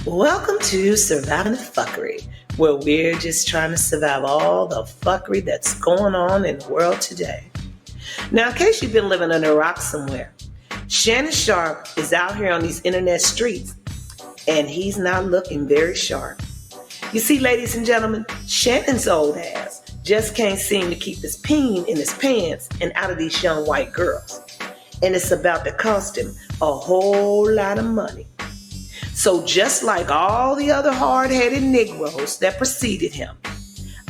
Welcome to Surviving the Fuckery, where we're just trying to survive all the fuckery that's going on in the world today. Now, in case you've been living under a rock somewhere, Shannon Sharpe is out here on these internet streets, and he's not looking very sharp. You see, ladies and gentlemen, Shannon's old ass just can't seem to keep his peen in his pants and out of these young white girls. And it's about to cost him a whole lot of money. So just like all the other hard-headed Negroes that preceded him,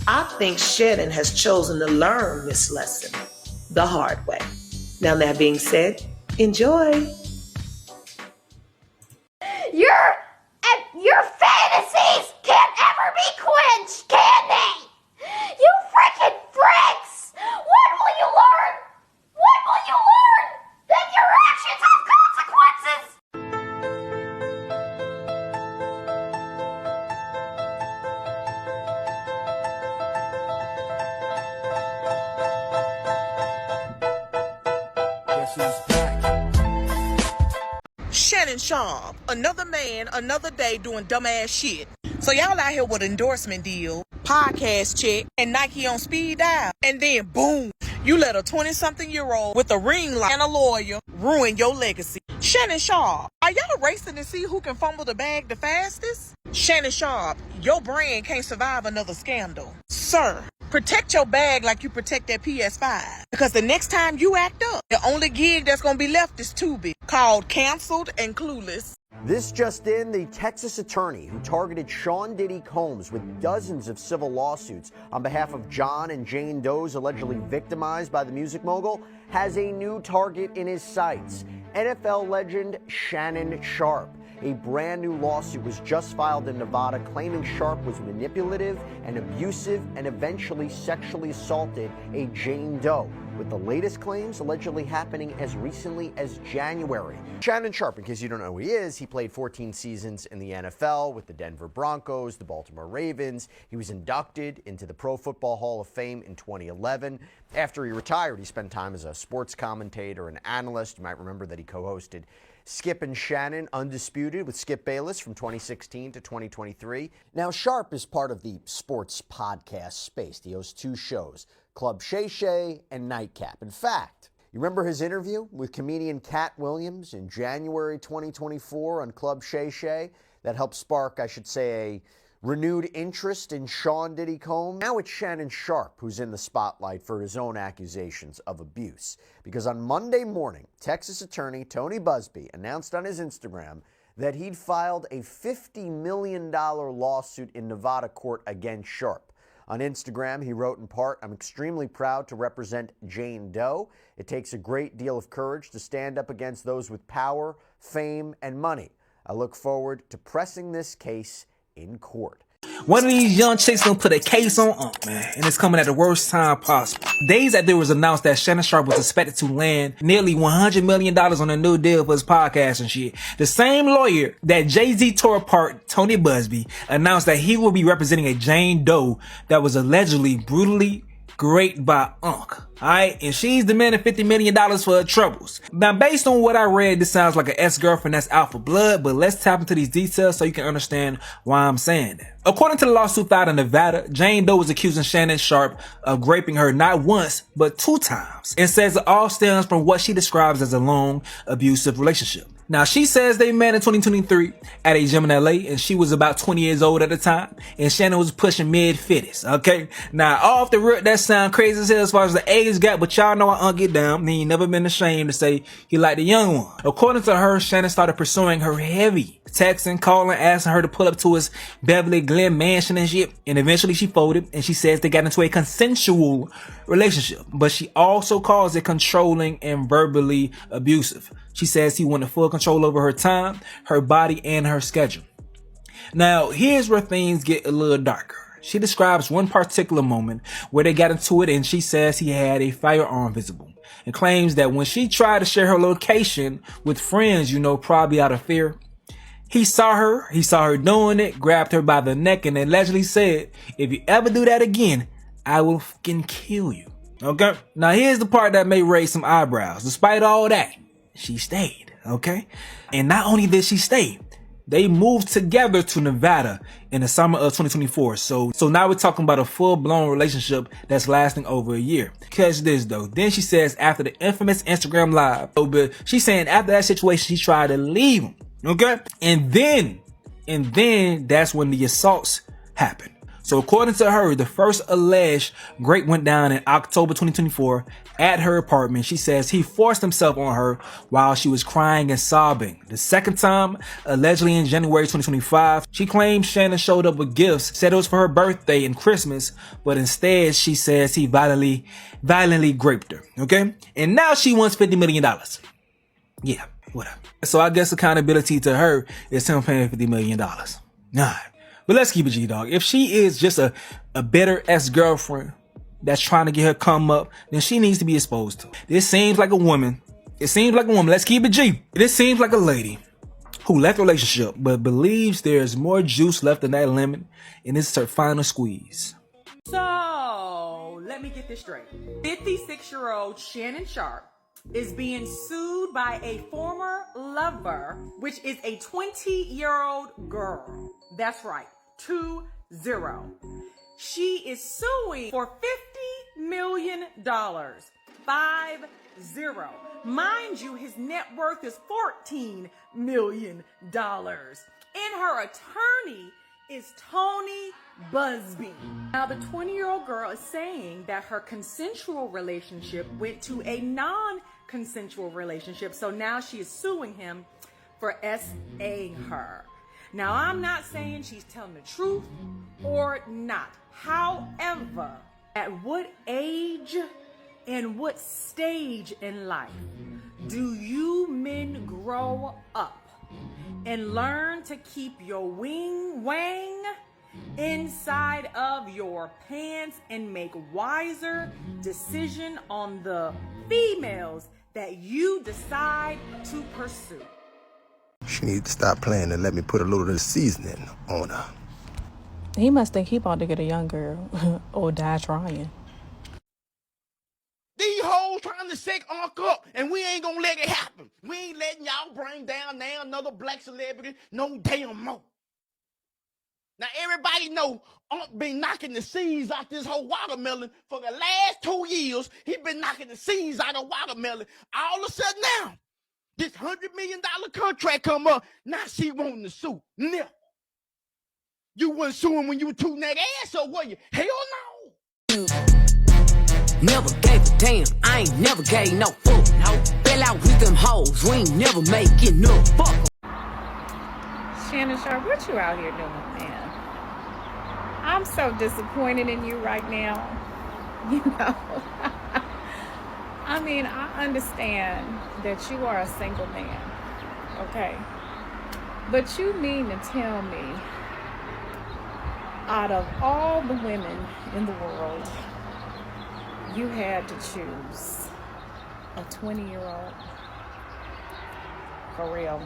I think Shannon has chosen to learn this lesson the hard way. Now, that being said, enjoy. Your fantasies can't ever be quenched, can they? You freaking freaks! When will you learn? When will you learn that your actions have consequences? Guess who's back? Shannon Sharpe, another man, another day doing dumbass shit. So y'all out here with an endorsement deal, podcast check, and Nike on speed dial. And then boom, you let a 20-something-year-old with a ring light and a lawyer ruin your legacy. Shannon Sharpe, are y'all racing to see who can fumble the bag the fastest? Shannon Sharpe, your brand can't survive another scandal. Sir, protect your bag like you protect that PS5. Because the next time you act up, the only gig that's gonna be left is Tubi, called Canceled and Clueless. This just in, the Texas attorney who targeted Sean Diddy Combs with dozens of civil lawsuits on behalf of John and Jane Doe's allegedly victimized by the music mogul has a new target in his sights. NFL legend Shannon Sharpe. A brand new lawsuit was just filed in Nevada claiming Sharpe was manipulative and abusive and eventually sexually assaulted a Jane Doe, with the latest claims allegedly happening as recently as January. Shannon Sharpe, in case you don't know who he is, he played 14 seasons in the NFL with the Denver Broncos, the Baltimore Ravens. He was inducted into the Pro Football Hall of Fame in 2011. After he retired, he spent time as a sports commentator and analyst. You might remember that he co-hosted Skip and Shannon Undisputed with Skip Bayless from 2016 to 2023. Now, Sharpe is part of the sports podcast space. He hosts two shows, Club Shay Shay and Nightcap. In fact, you remember his interview with comedian Cat Williams in January 2024 on Club Shay Shay? That helped spark, I should say, a renewed interest in Sean Diddy Combs. Now it's Shannon Sharpe who's in the spotlight for his own accusations of abuse. Because on Monday morning, Texas attorney Tony Busby announced on his Instagram that he'd filed a $50 million lawsuit in Nevada court against Sharpe. On Instagram, he wrote in part, "I'm extremely proud to represent Jane Doe. It takes a great deal of courage to stand up against those with power, fame, and money. I look forward to pressing this case in court." One of these young chicks gonna put a case on man, and it's coming at the worst time possible. Days after it was announced that Shannon Sharpe was expected to land nearly $100 million on a new deal for his podcast and shit, the same lawyer that Jay-Z tore apart, Tony Busby, announced that he will be representing a Jane Doe that was allegedly brutally raped by Unc. Alright, and she's demanding $50 million for her troubles. Now, based on what I read, this sounds like an ex-girlfriend that's out for blood, but let's tap into these details so you can understand why I'm saying that. According to the lawsuit filed in Nevada, Jane Doe was accusing Shannon Sharpe of raping her not once, but 2 times, and says it all stems from what she describes as a long, abusive relationship. Now, she says they met in 2023 at a gym in LA, and she was about 20 years old at the time, and Shannon was pushing mid-50s, okay? Now, off the rip, that sound crazy as hell as far as the age gap, but y'all know I get down. He ain't never been ashamed to say he liked the young one. According to her, Shannon started pursuing her heavy, texting, calling, asking her to pull up to his Beverly Glen mansion and shit, and eventually she folded, and she says they got into a consensual relationship, but she also calls it controlling and verbally abusive. She says he wanted full control over her time, her body, and her schedule. Now, here's where things get a little darker. She describes one particular moment where they got into it, and she says he had a firearm visible, and claims that when she tried to share her location with friends, probably out of fear, he saw her doing it, grabbed her by the neck, and allegedly said, "If you ever do that again, I will fucking kill you." Okay? Now, here's the part that may raise some eyebrows. Despite all that, she stayed, okay? And not only did she stay, They moved together to Nevada in the summer of 2024. So now we're talking about a full-blown relationship that's lasting over a year. Catch this though. Then she says after the infamous Instagram live, she's saying after that situation, she tried to leave him. Okay? And then that's when the assaults happened. So according to her, the first alleged rape went down in October 2024 at her apartment. She says he forced himself on her while she was crying and sobbing. The second time, allegedly in January 2025, she claims Shannon showed up with gifts, said it was for her birthday and Christmas, but instead she says he violently raped her. Okay? And now she wants $50 million. Yeah, whatever. So I guess accountability to her is him paying $50 million. Nah. But let's keep it G, dog. If she is just a bitter ex-girlfriend that's trying to get her come up, then she needs to be exposed to. This seems like a woman. Let's keep it G. This seems like a lady who left the relationship but believes there's more juice left in that lemon and this is her final squeeze. So, let me get this straight. 56-year-old Shannon Sharpe is being sued by a former lover, which is a 20-year-old girl. That's right, 20. She is suing for $50 million. 50. Mind you, his net worth is $14 million. And her attorney is Tony Busby. Now, the 20-year-old girl is saying that her consensual relationship went to a non-consensual relationship, so now she is suing him for SA-ing her. Now, I'm not saying she's telling the truth or not. However, at what age and what stage in life do you men grow up and learn to keep your wang inside of your pants and make wiser decision on the females that you decide to pursue? She needs to stop playing and let me put a little of the seasoning on her. He must think he about to get a young girl or die trying. These hoes trying to set Unc up, and we ain't gonna let it happen. We ain't letting y'all bring down now another black celebrity no damn more. Now everybody know Unc been knocking the seeds out this whole watermelon for the last 2 years. He been knocking the seeds out of watermelon. All of a sudden now, this $100 million contract come up. Now she wanting to sue. No. You wasn't suing when you were tooting that ass, or were you? Hell no. Never gave a damn, I ain't never gave no fuck. No. Fell out with them hoes, we ain't never making no fuck. Shannon Sharpe, what you out here doing, man? I'm so disappointed in you right now. You know, I mean, I understand that you are a single man, okay? But you mean to tell me, out of all the women in the world, you had to choose a 20-year-old? For real.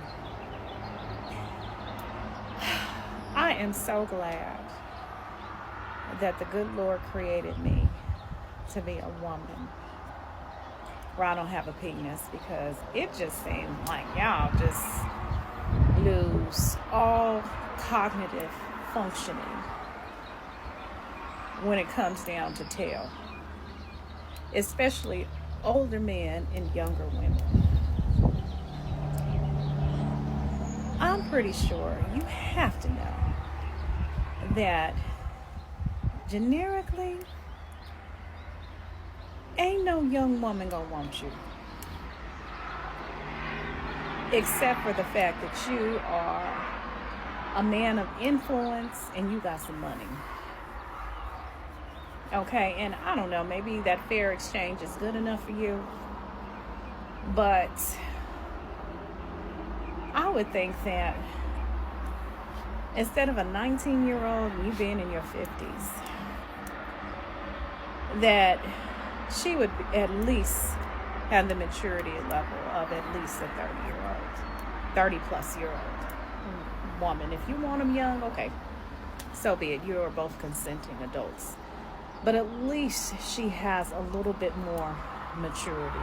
I am so glad that the good Lord created me to be a woman where I don't have a penis, because it just seemed like y'all just lose all cognitive functioning when it comes down to tail, especially older men and younger women. I'm pretty sure you have to know that generically, ain't no young woman gonna want you, except for the fact that you are a man of influence and you got some money. Okay, and I don't know, maybe that fair exchange is good enough for you, but I would think that instead of a 19-year-old and you being in your 50s, that she would at least have the maturity level of at least a 30-plus-year-old woman. If you want them young, okay, so be it. You are both consenting adults. But at least she has a little bit more maturity.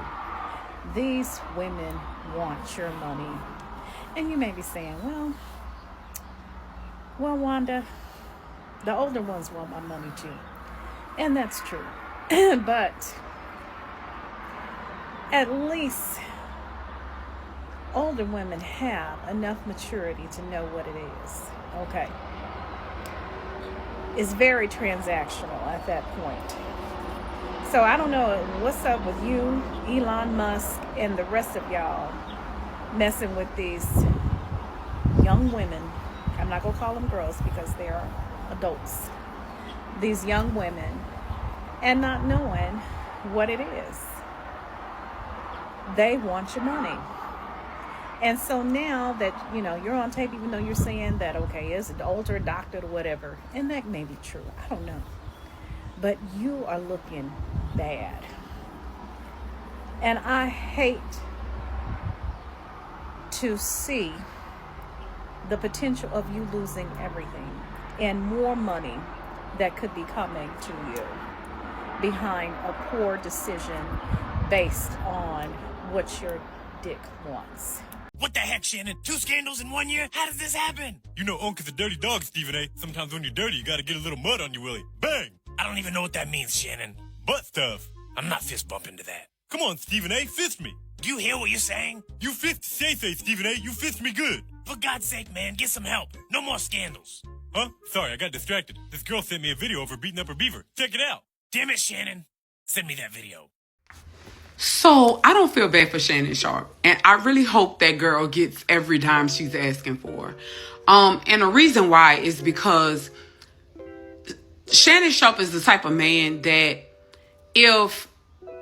These women want your money. And you may be saying, well, Well, Wanda, the older ones want my money too. And that's true. But at least older women have enough maturity to know what it is. Okay. It's very transactional at that point. So I don't know what's up with you, Elon Musk, and the rest of y'all messing with these young women. I'm not going to call them girls because they're adults. These young women, and not knowing what it is. They want your money. And so now that, you're on tape, even though you're saying that, okay, it's an older doctor or whatever, and that may be true, I don't know. But you are looking bad. And I hate to see the potential of you losing everything and more money that could be coming to you behind a poor decision based on what your dick wants. What the heck, Shannon? 2 scandals in 1 year? How does this happen? You know Unc is a dirty dog, Stephen A. Sometimes when you're dirty, you gotta get a little mud on your willy. Bang! I don't even know what that means, Shannon. Butt stuff. I'm not fist bumping to that. Come on, Stephen A. Fist me. Do you hear what you're saying? You fist say, Stephen A. You fist me good. For God's sake, man, get some help. No more scandals. Huh? Sorry, I got distracted. This girl sent me a video of her beating up her beaver. Check it out. Damn it, Shannon. Send me that video. So I don't feel bad for Shannon Sharpe, and I really hope that girl gets every dime she's asking for. And the reason why is because Shannon Sharpe is the type of man that if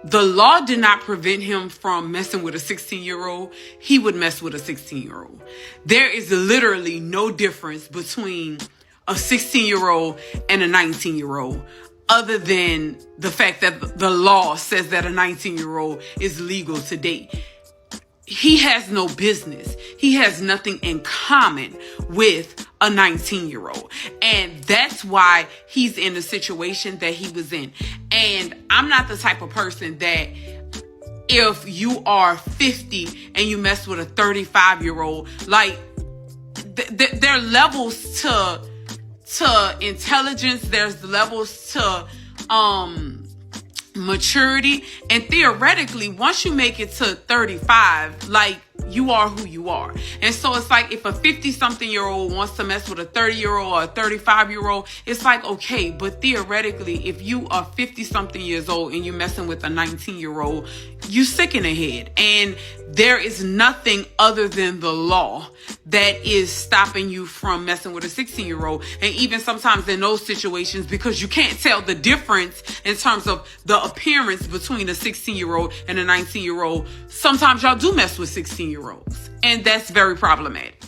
the law did not prevent him from messing with a 16-year-old, he would mess with a 16-year-old. There is literally no difference between a 16-year-old and a 19-year-old. Other than the fact that the law says that a 19-year-old is legal to date. He has no business. He has nothing in common with a 19-year-old. And that's why he's in the situation that he was in. And I'm not the type of person that if you are 50 and you mess with a 35-year-old, like there are levels to intelligence, there's levels to maturity, and theoretically once you make it to 35, like, you are who you are. And so it's like if a 50-something-year-old wants to mess with a 30-year-old or a 35-year-old, it's like, okay, but theoretically, if you are 50-something years old and you're messing with a 19-year-old, you sick in the head. And there is nothing other than the law that is stopping you from messing with a 16-year-old. And even sometimes in those situations, because you can't tell the difference in terms of the appearance between a 16-year-old and a 19-year-old, sometimes y'all do mess with 16-year-olds. And that's very problematic.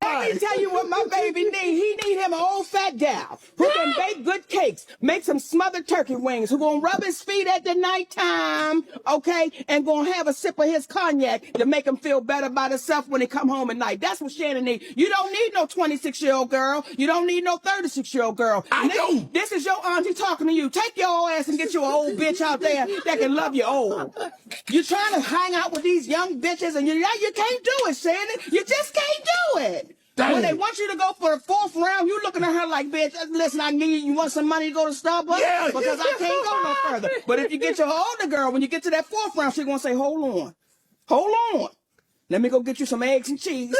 Let me tell you what my baby need. He need him an old fat gal who can bake good cakes, make some smothered turkey wings, who gonna rub his feet at the nighttime, okay, and gonna have a sip of his cognac to make him feel better about himself when he come home at night. That's what Shannon need. You don't need no 26-year-old girl. You don't need no 36-year-old girl. I know. This is your auntie talking to you. Take your old ass and get you an old bitch out there that can love you old. You're trying to hang out with these young bitches and you can't do it, Shannon. You just can't do it. Dang. When they want you to go for the 4th round, you looking at her like, bitch, listen, I need you. Want some money to go to Starbucks? Yeah, because I can't go no further. But if you get your older girl, when you get to that 4th round, she's going to say, hold on. Let me go get you some eggs and cheese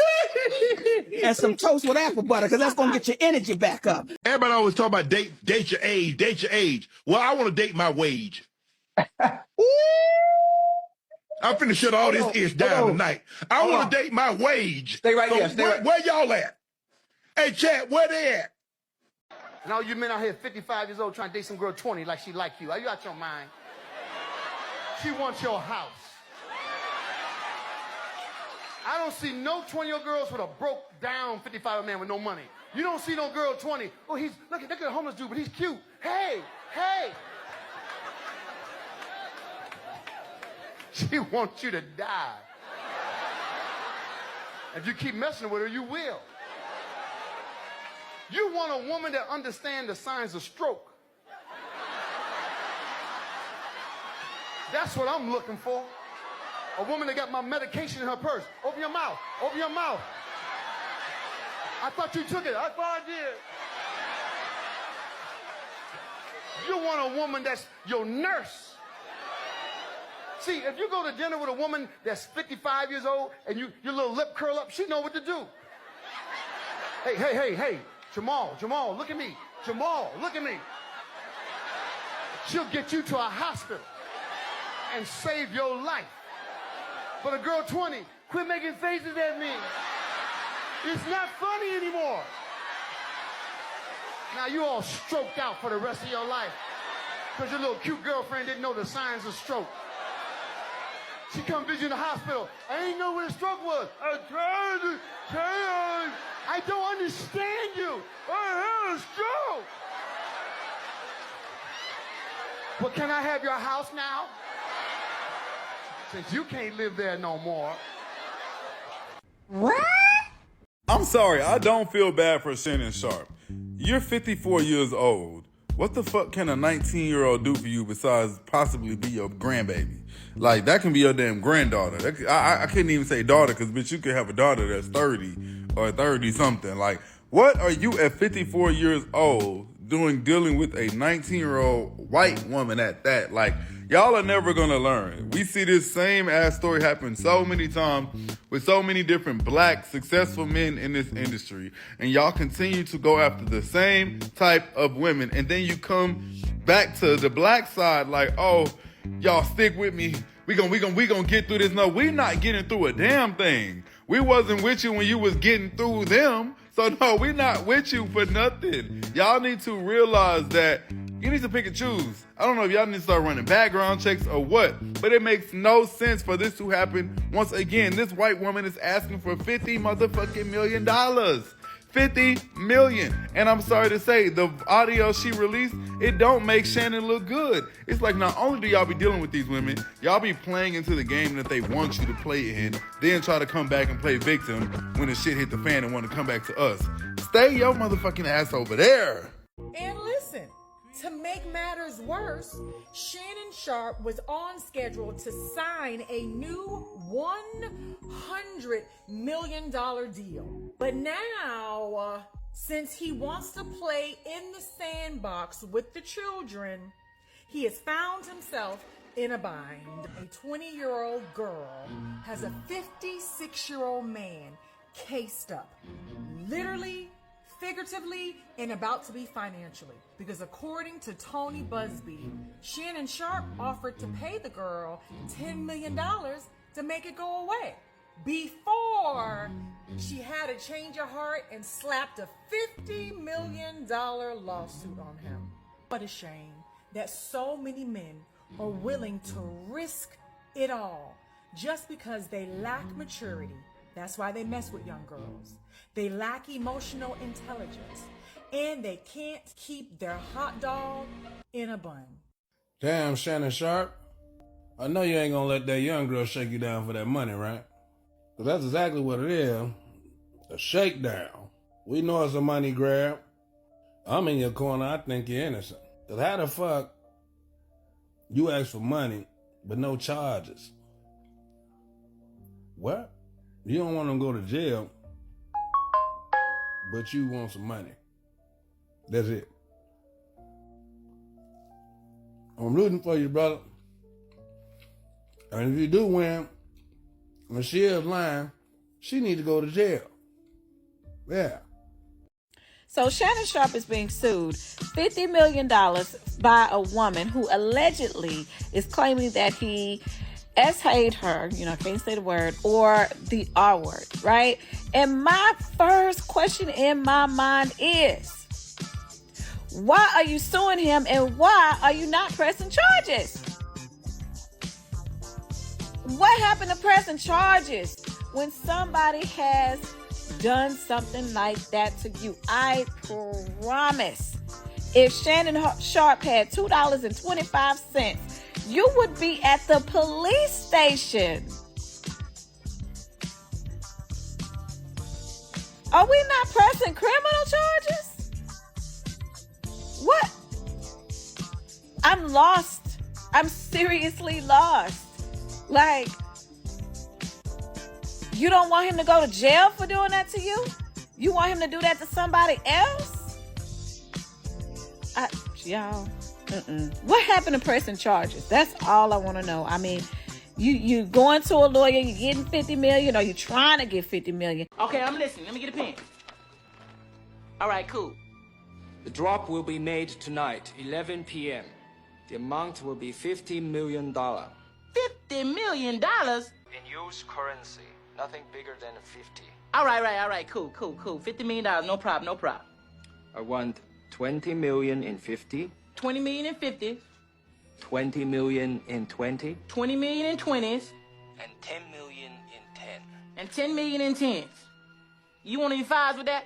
and some toast with apple butter, because that's going to get your energy back up. Everybody always talk about date your age. Well, I want to date my wage. I'm finna shut all this ish down tonight. I want to date my wage. Stay right there. Where y'all at? Hey, chat, where they at? And all you men out here 55 years old trying to date some girl 20 like she like you. Are you out your mind? She wants your house. I don't see no 20-year-old girls with a broke down 55 man with no money. You don't see no girl 20. Oh, look at the homeless dude, but he's cute. Hey. She wants you to die. If you keep messing with her, you will. You want a woman that understands the signs of stroke. That's what I'm looking for. A woman that got my medication in her purse. Open your mouth. I thought you took it. I thought I did. You want a woman that's your nurse. See, if you go to dinner with a woman that's 55 years old and your little lip curl up, she know what to do. Hey, Jamal, look at me. Jamal, look at me. She'll get you to a hospital and save your life. But a girl 20, quit making faces at me. It's not funny anymore. Now you all stroked out for the rest of your life because your little cute girlfriend didn't know the signs of stroke. She come visit the hospital. I ain't know what a stroke was. I tried to tell you. I don't understand you. I had a stroke. Well, can I have your house now? Since you can't live there no more. What? I'm sorry, I don't feel bad for Shannon Sharpe. You're 54 years old. What the fuck can a 19-year-old do for you besides possibly be your grandbaby? Like, that can be your damn granddaughter. I couldn't even say daughter, because, bitch, you could have a daughter that's 30 or 30-something. Like, what are you at 54 years old dealing with a 19-year-old white woman at that? Like, y'all are never gonna learn. We see this same ass story happen so many times with so many different black successful men in this industry, and y'all continue to go after the same type of women, and then you come back to the black side like, oh, y'all stick with me. We gonna get through this. No, we not getting through a damn thing. We wasn't with you when you was getting through them. So no, we not with you for nothing. Y'all need to realize that you need to pick and choose. I don't know if y'all need to start running background checks or what, but it makes no sense for this to happen. Once again, this white woman is asking for $50 motherfucking million. $50 million. And I'm sorry to say, the audio she released, it don't make Shannon look good. It's like, not only do y'all be dealing with these women, y'all be playing into the game that they want you to play in, then try to come back and play victim when the shit hit the fan and want to come back to us. Stay your motherfucking ass over there. And listen, to make matters worse, Shannon Sharpe was on schedule to sign a new $100 million deal. But now, since he wants to play in the sandbox with the children, he has found himself in a bind. A 20-year-old girl has a 56-year-old man cased up, literally, figuratively, and about to be financially. Because according to Tony Busby, Shannon Sharpe offered to pay the girl $10 million to make it go away before she had a change of heart and slapped a $50 million lawsuit on him. What a shame that so many men are willing to risk it all just because they lack maturity. That's why they mess with young girls. They lack emotional intelligence, and they can't keep their hot dog in a bun. Damn, Shannon Sharpe. I know you ain't gonna let that young girl shake you down for that money, right? Because that's exactly what it is. A shakedown. We know it's a money grab. I'm in your corner. I think you're innocent. Because how the fuck you ask for money but no charges? What? You don't want to go to jail, but you want some money. That's it. I'm rooting for you, brother. And if you do win, Michelle's lying, she needs to go to jail. Yeah. So Shannon Sharpe is being sued $50 million by a woman who allegedly is claiming that he S-hayed her, I can't say the word, or the R word, right? And my first question in my mind is, why are you suing him and why are you not pressing charges? What happened to pressing charges when somebody has done something like that to you? I promise, if Shannon Sharpe had $2.25, you would be at the police station. Are we not pressing criminal charges? What? I'm lost. I'm seriously lost. Like, you don't want him to go to jail for doing that to you? You want him to do that to somebody else? Y'all, what happened to pressing charges? That's all I want to know. I mean, you going to a lawyer, you getting $50 million, or you trying to get $50 million? Okay, I'm listening. Let me get a pen. All right, cool. The drop will be made tonight, 11 p.m. The amount will be $50 million. $50 million? In US currency, nothing bigger than 50. All right, cool. $50 million, no problem. I want 20 million in 50. 20 million in 50. 20 million in 20. 20 million in 20s. And 10 million in 10. And 10 million in 10s. You want any fives with that?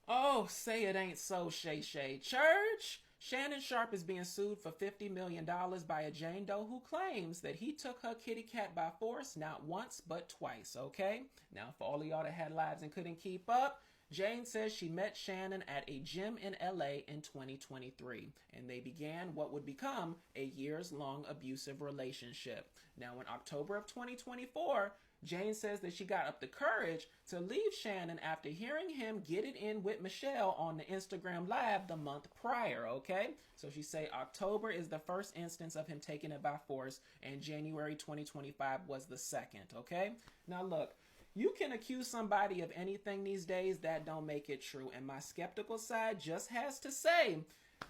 Oh, say it ain't so, Shay Church. Shannon Sharpe is being sued for $50 million by a Jane Doe who claims that he took her kitty cat by force not once but twice, okay? Now, for all of y'all that had lives and couldn't keep up, Jane says she met Shannon at a gym in LA in 2023, and they began what would become a years-long abusive relationship. Now, in October of 2024, Jane says that she got up the courage to leave Shannon after hearing him get it in with Michelle on the Instagram Live the month prior, okay? So she say October is the first instance of him taking it by force, and January 2025 was the second, okay? Now look, you can accuse somebody of anything these days, that don't make it true, and my skeptical side just has to say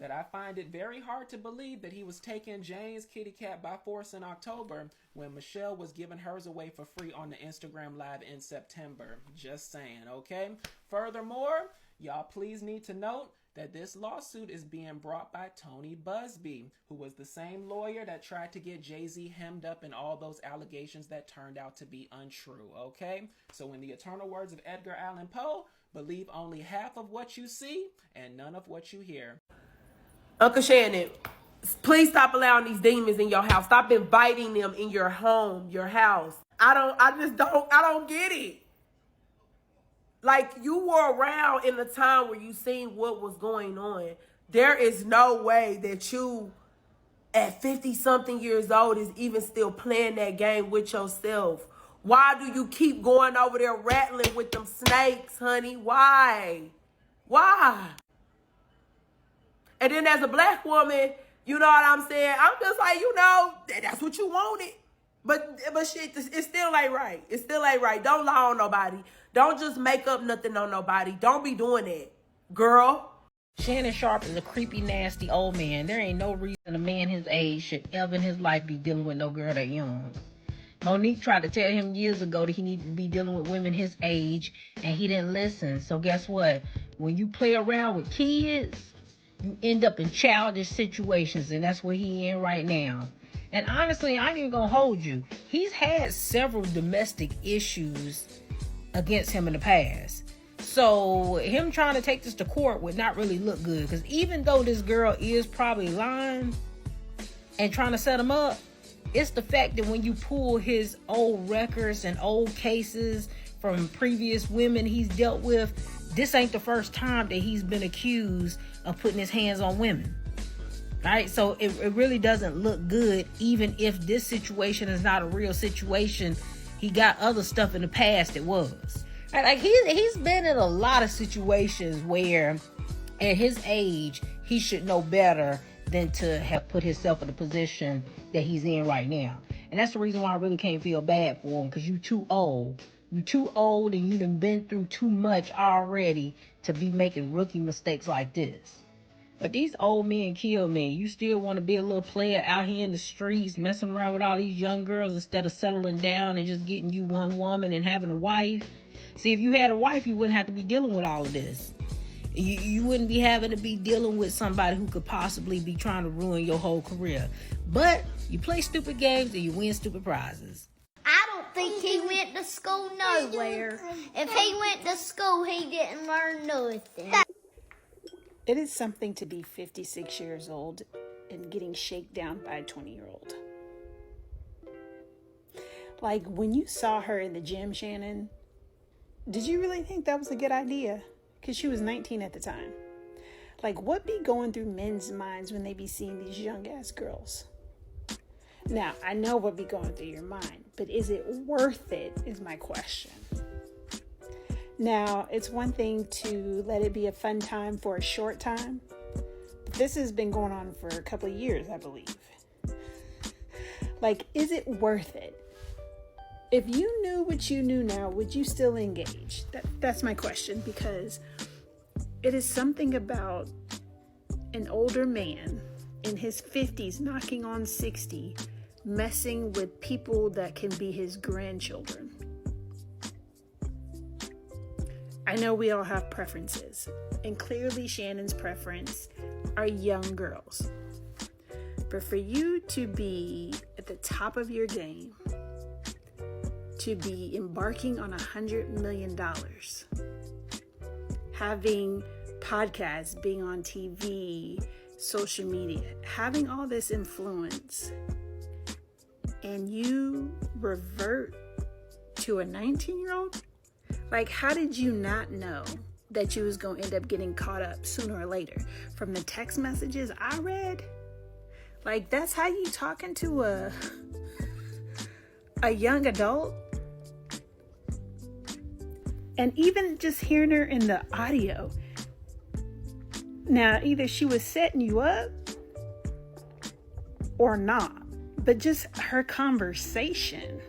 that I find it very hard to believe that he was taking Jane's kitty cat by force in October when Michelle was giving hers away for free on the Instagram Live in September. Just saying, okay? Furthermore, y'all please need to note that this lawsuit is being brought by Tony Busby, who was the same lawyer that tried to get Jay-Z hemmed up in all those allegations that turned out to be untrue, okay? So in the eternal words of Edgar Allan Poe, believe only half of what you see and none of what you hear. Uncle Shannon, please stop allowing these demons in your house. Stop inviting them in your home, your house. I don't get it. Like, you were around in the time where you seen what was going on. There is no way that you, at 50-something years old, is even still playing that game with yourself. Why do you keep going over there rattling with them snakes, honey? Why? And then as a black woman, you know what I'm saying? I'm just like, that's what you wanted. But shit, it still ain't right. It still ain't right. Don't lie on nobody. Don't just make up nothing on nobody. Don't be doing that, girl. Shannon Sharpe is a creepy, nasty old man. There ain't no reason a man his age should ever in his life be dealing with no girl that young. Monique tried to tell him years ago that he needed to be dealing with women his age, and he didn't listen. So guess what? When you play around with kids, you end up in childish situations, and that's where he in right now. And honestly, I ain't even gonna hold you. He's had several domestic issues against him in the past. So him trying to take this to court would not really look good, because even though this girl is probably lying and trying to set him up, it's the fact that when you pull his old records and old cases from previous women he's dealt with, this ain't the first time that he's been accused of putting his hands on women. All right, so it really doesn't look good, even if this situation is not a real situation. He got other stuff in the past that was. Right, like he's been in a lot of situations where at his age he should know better than to have put himself in the position that he's in right now. And that's the reason why I really can't feel bad for him, because you're too old. You're too old and you done been through too much already to be making rookie mistakes like this. But these old men kill me. You still want to be a little player out here in the streets, messing around with all these young girls instead of settling down and just getting you one woman and having a wife. See, if you had a wife, you wouldn't have to be dealing with all of this. You wouldn't be having to be dealing with somebody who could possibly be trying to ruin your whole career. But you play stupid games and you win stupid prizes. I don't think he went to school nowhere. If he went to school, he didn't learn nothing. It is something to be 56 years old and getting shaken down by a 20-year-old. Like, when you saw her in the gym, Shannon, did you really think that was a good idea? Because she was 19 at the time. Like, what be going through men's minds when they be seeing these young-ass girls? Now, I know what be going through your mind, but is it worth it, is my question. Now, it's one thing to let it be a fun time for a short time. This has been going on for a couple of years, I believe. Like, is it worth it? If you knew what you knew now, would you still engage? That's my question, because it is something about an older man in his 50s, knocking on 60, messing with people that can be his grandchildren. I know we all have preferences, and clearly Shannon's preference are young girls. But for you to be at the top of your game, to be embarking on $100 million, having podcasts, being on TV, social media, having all this influence, and you revert to a 19-year-old? Like, how did you not know that you was going to end up getting caught up sooner or later? From the text messages I read, like, that's how you talking to a young adult? And even just hearing her in the audio. Now, either she was setting you up or not, but just her conversation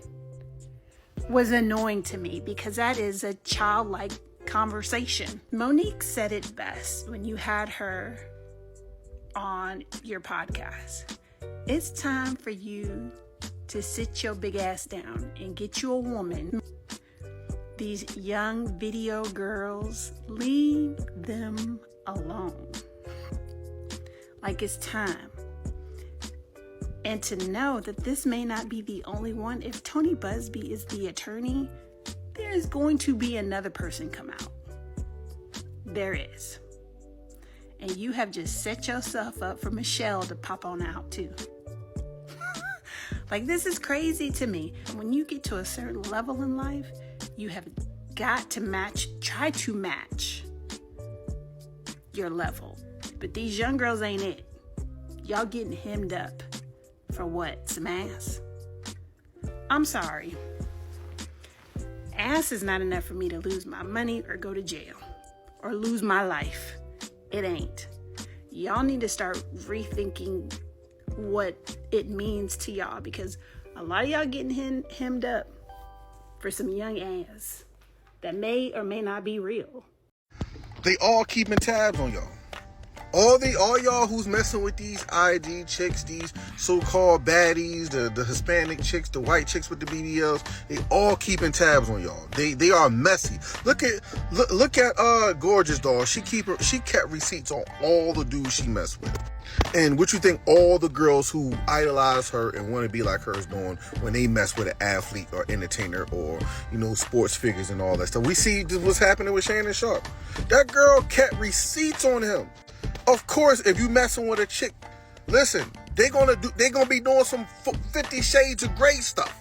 was annoying to me, because that is a childlike conversation. Monique said it best when you had her on your podcast. It's time for you to sit your big ass down and get you a woman. These young video girls, leave them alone. Like, it's time. And to know that this may not be the only one. If Tony Busby is the attorney, there's going to be another person come out. There is. And you have just set yourself up for Michelle to pop on out too. Like, this is crazy to me. When you get to a certain level in life, you have got to try to match your level. But these young girls ain't it. Y'all getting hemmed up. For what? Some ass? I'm sorry. Ass is not enough for me to lose my money or go to jail or lose my life. It ain't. Y'all need to start rethinking what it means to y'all, because a lot of y'all getting hemmed up for some young ass that may or may not be real. They all keeping tabs on y'all. All y'all who's messing with these IG chicks, these so-called baddies, the Hispanic chicks, the white chicks with the BBLs, they all keeping tabs on y'all. They are messy. Look at Gorgeous Doll. She kept receipts on all the dudes she messed with. And what you think all the girls who idolize her and want to be like her is doing when they mess with an athlete or entertainer or, sports figures and all that stuff? We see what's happening with Shannon Sharpe. That girl kept receipts on him. Of course, if you messing with a chick, listen, they gonna be doing some 50 Shades of Grey stuff.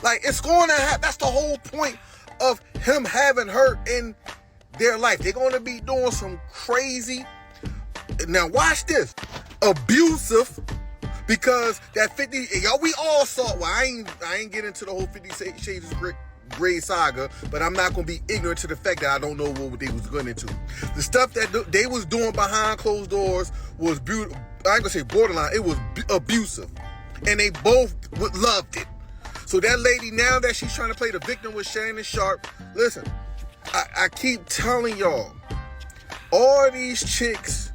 Like, it's going to happen. That's the whole point of him having her in their life. They're gonna be doing some crazy. Now watch this, abusive, because that 50. Y'all, we all saw. Well, I ain't get into the whole 50 Shades of Grey saga, but I'm not gonna be ignorant to the fact that I don't know what they was going into. The stuff that they was doing behind closed doors was beautiful. I ain't gonna say borderline. It was abusive, and they both loved it. So that lady, now that she's trying to play the victim with Shannon Sharpe, listen, I keep telling y'all, all these chicks,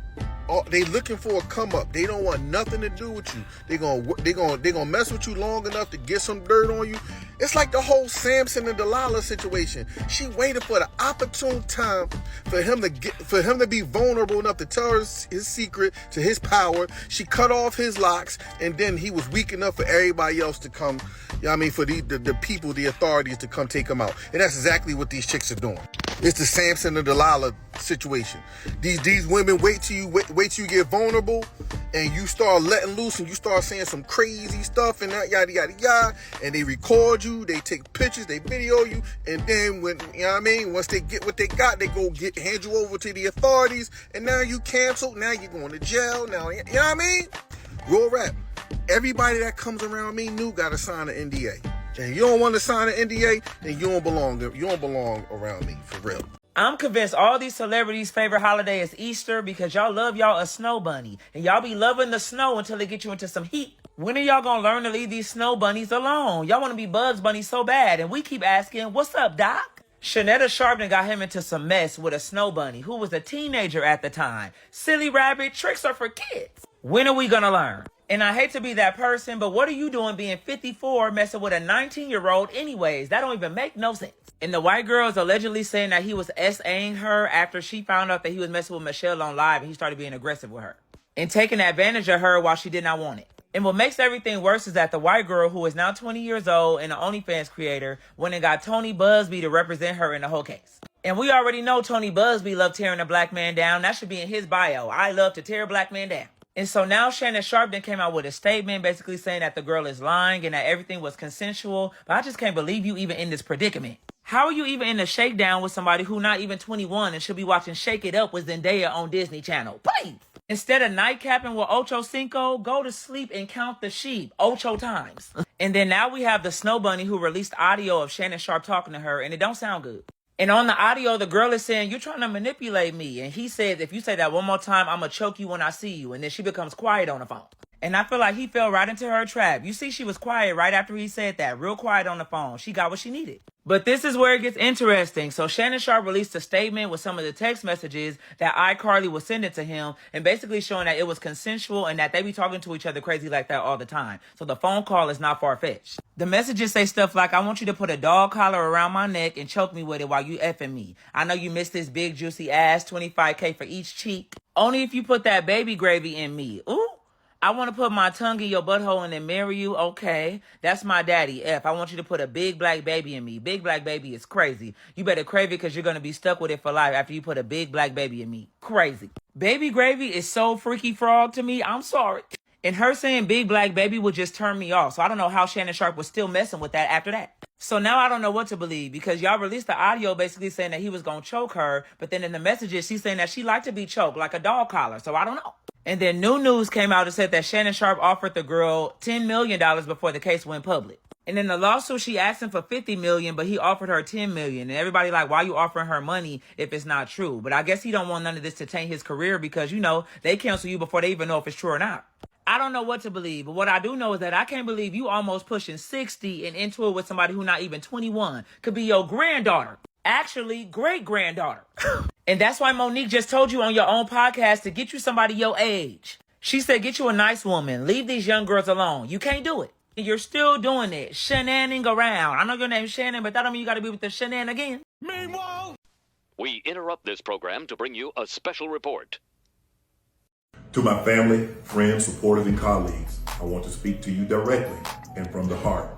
they looking for a come up. They don't want nothing to do with you. They gonna mess with you long enough to get some dirt on you. It's like the whole Samson and Delilah situation. She waited for the opportune time for him to be vulnerable enough to tell her his secret to his power. She cut off his locks, and then he was weak enough for everybody else to come. For the people, the authorities to come take him out. And that's exactly what these chicks are doing. It's the Samson and Delilah situation. These women wait till you get vulnerable, and you start letting loose, and you start saying some crazy stuff and that yada yada yada, and they record you, they take pictures, they video you, and then once they get what they got, they hand you over to the authorities, and now you canceled, now you're going to jail, now you know what I mean? Real rap. Everybody that comes around me gotta sign an NDA. And if you don't want to sign an NDA, then you don't belong. You don't belong around me, for real. I'm convinced all these celebrities' favorite holiday is Easter because y'all love y'all a snow bunny. And y'all be loving the snow until they get you into some heat. When are y'all gonna learn to leave these snow bunnies alone? Y'all want to be Bugs Bunny so bad. And we keep asking, what's up, Doc? Shannon Sharpe got him into some mess with a snow bunny who was a teenager at the time. Silly rabbit, tricks are for kids. When are we gonna learn? And I hate to be that person, but what are you doing being 54 messing with a 19-year-old anyways? That don't even make no sense. And the white girl is allegedly saying that he was SAing her after she found out that he was messing with Michelle on live and he started being aggressive with her and taking advantage of her while she did not want it. And what makes everything worse is that the white girl, who is now 20 years old and an OnlyFans creator, went and got Tony Busby to represent her in the whole case. And we already know Tony Busby loved tearing a black man down. That should be in his bio. I love to tear a black man down. And so now Shannon Sharpe then came out with a statement basically saying that the girl is lying and that everything was consensual. But I just can't believe you even in this predicament. How are you even in a shakedown with somebody who not even 21 and should be watching Shake It Up with Zendaya on Disney Channel? Please. Instead of nightcapping with Ocho Cinco, go to sleep and count the sheep Ocho times. And then now we have the Snow Bunny who released audio of Shannon Sharpe talking to her, and it don't sound good. And on the audio, the girl is saying, you're trying to manipulate me. And he says, if you say that one more time, I'm going to choke you when I see you. And then she becomes quiet on the phone. And I feel like he fell right into her trap. You see, she was quiet right after he said that. Real quiet on the phone. She got what she needed. But this is where it gets interesting. So Shannon Sharpe released a statement with some of the text messages that iCarly was sending to him and basically showing that it was consensual and that they be talking to each other crazy like that all the time. So the phone call is not far-fetched. The messages say stuff like, I want you to put a dog collar around my neck and choke me with it while you effing me. I know you miss this big juicy ass, $25K for each cheek. Only if you put that baby gravy in me. Ooh. I want to put my tongue in your butthole and then marry you. Okay, that's my daddy. F, I want you to put a big black baby in me. Big black baby is crazy. You better crave it because you're going to be stuck with it for life after you put a big black baby in me. Crazy. Baby gravy is so freaky frog to me. I'm sorry. And her saying big black baby would just turn me off. So I don't know how Shannon Sharpe was still messing with that after that. So now I don't know what to believe because y'all released the audio basically saying that he was going to choke her. But then in the messages, she's saying that she liked to be choked like a dog collar. So I don't know. And then new news came out and said that Shannon Sharpe offered the girl $10 million before the case went public. And in the lawsuit, she asked him for $50 million, but he offered her $10 million. And everybody like, why you offering her money if it's not true? But I guess he don't want none of this to taint his career because, you know, they cancel you before they even know if it's true or not. I don't know what to believe, but what I do know is that I can't believe you almost pushing 60 and into it with somebody who not even 21. Could be your granddaughter. Actually, great-granddaughter. And that's why Monique just told you on your own podcast to get you somebody your age. She said, get you a nice woman. Leave these young girls alone. You can't do it. You're still doing it. Shenanigans around. I know your name's Shannon, but that don't mean you got to be with the Shannon again. Meanwhile, we interrupt this program to bring you a special report. To my family, friends, supporters, and colleagues, I want to speak to you directly and from the heart.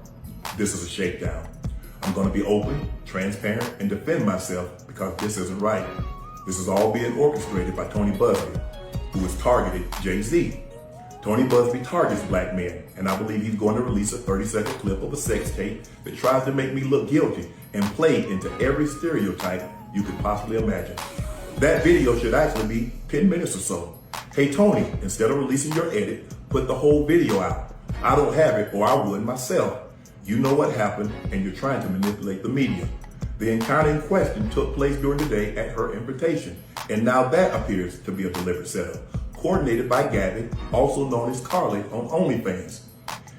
This is a shakedown. I'm going to be open, transparent, and defend myself because this isn't right. This is all being orchestrated by Tony Busby, who has targeted Jay-Z. Tony Busby targets black men, and I believe he's going to release a 30-second clip of a sex tape that tries to make me look guilty and play into every stereotype you could possibly imagine. That video should actually be 10 minutes or so. Hey Tony, instead of releasing your edit, put the whole video out. I don't have it, or I would myself. You know what happened, and you're trying to manipulate the media. The encounter in question took place during the day at her invitation, and now that appears to be a deliberate setup, coordinated by Gabby, also known as Carly on OnlyFans.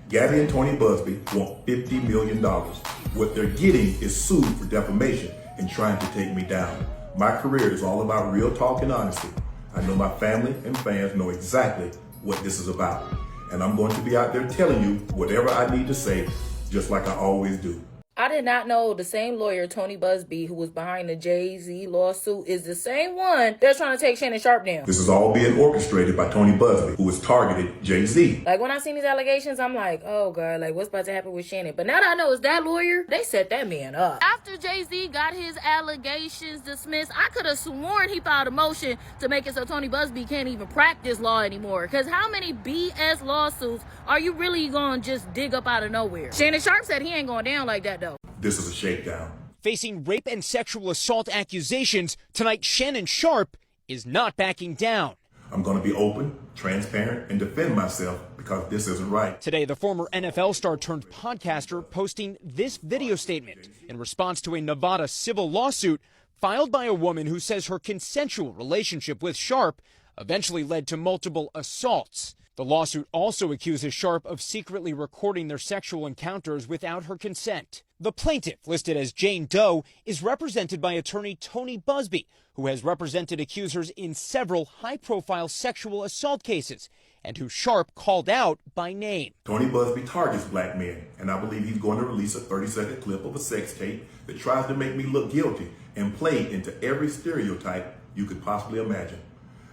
Gabby and Tony Busby want $50 million. What they're getting is sued for defamation and trying to take me down. My career is all about real talk and honesty. I know my family and fans know exactly what this is about, and I'm going to be out there telling you whatever I need to say, just like I always do. I did not know the same lawyer, Tony Busby, who was behind the Jay-Z lawsuit, is the same one that's trying to take Shannon Sharpe down. This is all being orchestrated by Tony Busby, who has targeted Jay-Z. Like, when I seen these allegations, I'm like, oh, God, like, what's about to happen with Shannon? But now that I know it's that lawyer, they set that man up. After Jay-Z got his allegations dismissed, I could have sworn he filed a motion to make it so Tony Busby can't even practice law anymore. Because how many BS lawsuits are you really going to just dig up out of nowhere? Shannon Sharpe said he ain't going down like that, though. This is a shakedown. Facing rape and sexual assault accusations, tonight Shannon Sharpe is not backing down. I'm going to be open, transparent, and defend myself because this isn't right. Today, the former NFL star turned podcaster posting this video statement in response to a Nevada civil lawsuit filed by a woman who says her consensual relationship with Sharpe eventually led to multiple assaults. The lawsuit also accuses Sharpe of secretly recording their sexual encounters without her consent. The plaintiff, listed as Jane Doe, is represented by attorney Tony Busby, who has represented accusers in several high-profile sexual assault cases, and who Sharpe called out by name. Tony Busby targets black men, and I believe he's going to release a 30-second clip of a sex tape that tries to make me look guilty and play into every stereotype you could possibly imagine.